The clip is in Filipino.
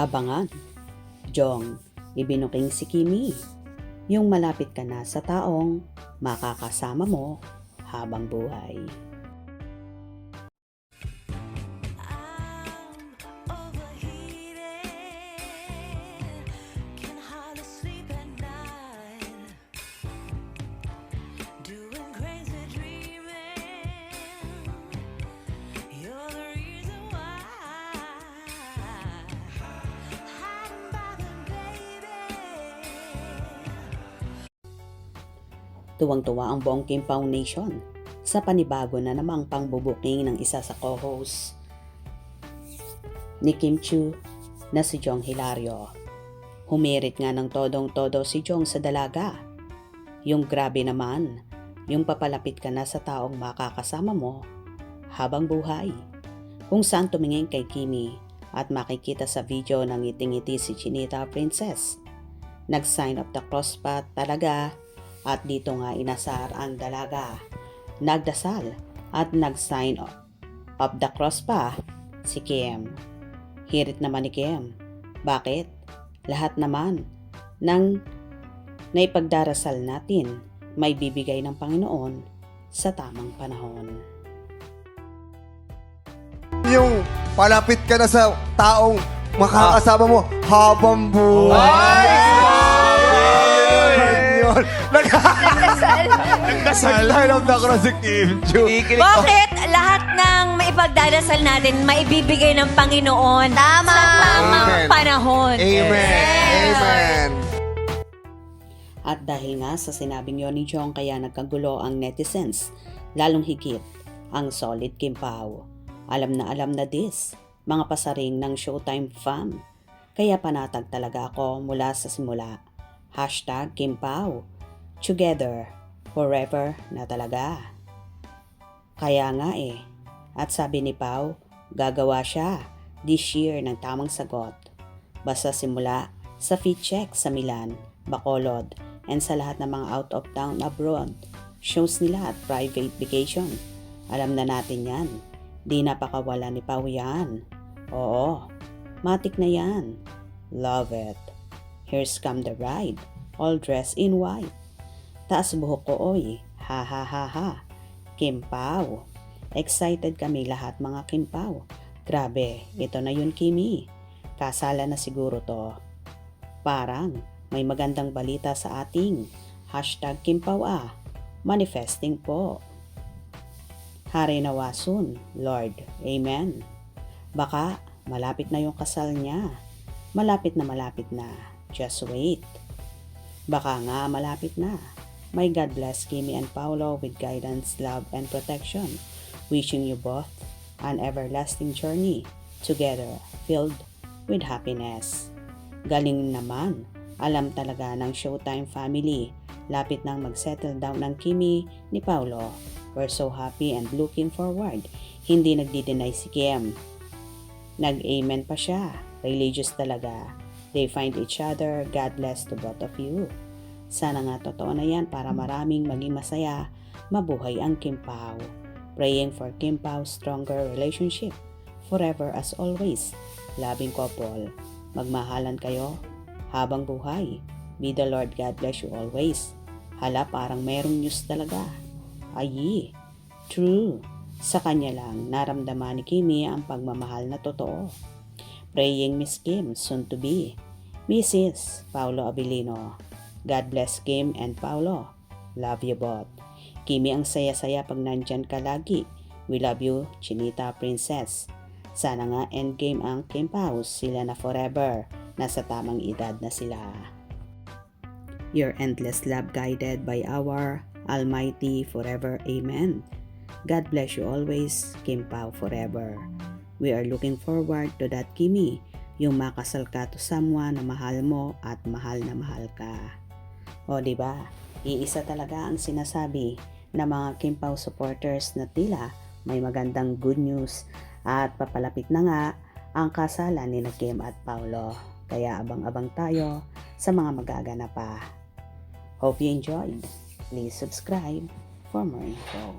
Abangan, Jong, ibinuking si Kimi. Yung malapit ka na sa taong makakasama mo habang buhay. Tuwang-tuwa ang buong Kim Pao Nation sa panibago na namang pangbubuking ng isa sa co-host ni Kim Chiu na si Jong Hilario. Humirit nga ng todong-todo si Jong sa dalaga. Yung grabe naman, yung papalapit ka na sa taong makakasama mo habang buhay. Kung saan tumingin kay Kimi at makikita sa video ng ngiting-ngiti si Chinita Princess. Nag-sign of the cross pa talaga. At dito nga inasar ang dalaga. Nagdasal at nag-sign of the cross pa si Kim. Hirit naman ni Kim. Bakit? Lahat naman ng naipagdarasal natin may bibigay ng Panginoon sa tamang panahon. Yung palapit ka na sa taong makakasama mo habang buhay. Nagdasal. Sign of the cross si Kim Chiu. Bakit lahat ng maipagdarasal natin maibibigay ng Panginoon sa tamang Amen. panahon? Amen. Amen. At dahil nga sa sinabing yon ni Jong kaya nagkagulo ang netizens, lalong higit ang solid Kim Pao. Alam na this, mga pasaring ng Showtime fam. Kaya panatag talaga ako mula sa simula. #Kim Pao. Together, forever na talaga. Kaya nga at sabi ni Pao, gagawa siya this year ng tamang sagot. Basta simula sa fit check sa Milan, Bacolod, and sa lahat ng mga out of town abroad, shows nila at private vacation. Alam na natin yan. Di napakawala ni Pao yan. Oo, matik na yan. Love it. Here's come the bride, all dressed in white. Taas buhok ko ha ha ha ha. Kim Pao. Excited kami lahat mga Kim Pao. Grabe, ito na yun Kimi. Kasala na siguro to. Parang may magandang balita sa ating #Kim Pao Manifesting po. Hari nawa soon, Lord. Amen. Baka malapit na yung kasal niya. Malapit na. Just wait. Baka nga malapit na. May God bless Kimi and Paolo with guidance, love, and protection. Wishing you both an everlasting journey together filled with happiness. Galing naman. Alam talaga ng Showtime family. Lapit nang mag-settle down ng Kimi ni Paolo. We're so happy and looking forward. Hindi nagdi-deny si Kim. Nag-amen pa siya. Religious talaga. They find each other. God bless to both of you. Sana nga totoo na yan para maraming maging masaya. Mabuhay ang Kim Pao. Praying for Kim Pao's stronger relationship. Forever as always. Loving couple. Magmahalan kayo habang buhay. May the Lord God bless you always. Hala, parang mayroong news talaga. Ay, true. Sa kanya lang naramdaman ni Kimi ang pagmamahal na totoo. Praying Miss Kim, soon to be Mrs. Paolo Abilino. God bless Kim and Paolo. Love you both. Kimi, ang saya-saya pag nandyan ka lagi. We love you, Chinita Princess. Sana nga endgame ang Kim Pao, sila na forever. Nasa tamang edad na sila. Your endless love guided by our Almighty forever. Amen. God bless you always, Kim Pao forever. We are looking forward to that, Kimi, yung makasal ka to someone na mahal mo at mahal na mahal ka. O diba, iisa talaga ang sinasabi ng mga Kim Pao supporters na tila may magandang good news at papalapit na nga ang kasalan ni Kim at Paolo. Kaya abang-abang tayo sa mga magaganap pa. Hope you enjoyed. Please subscribe for more info.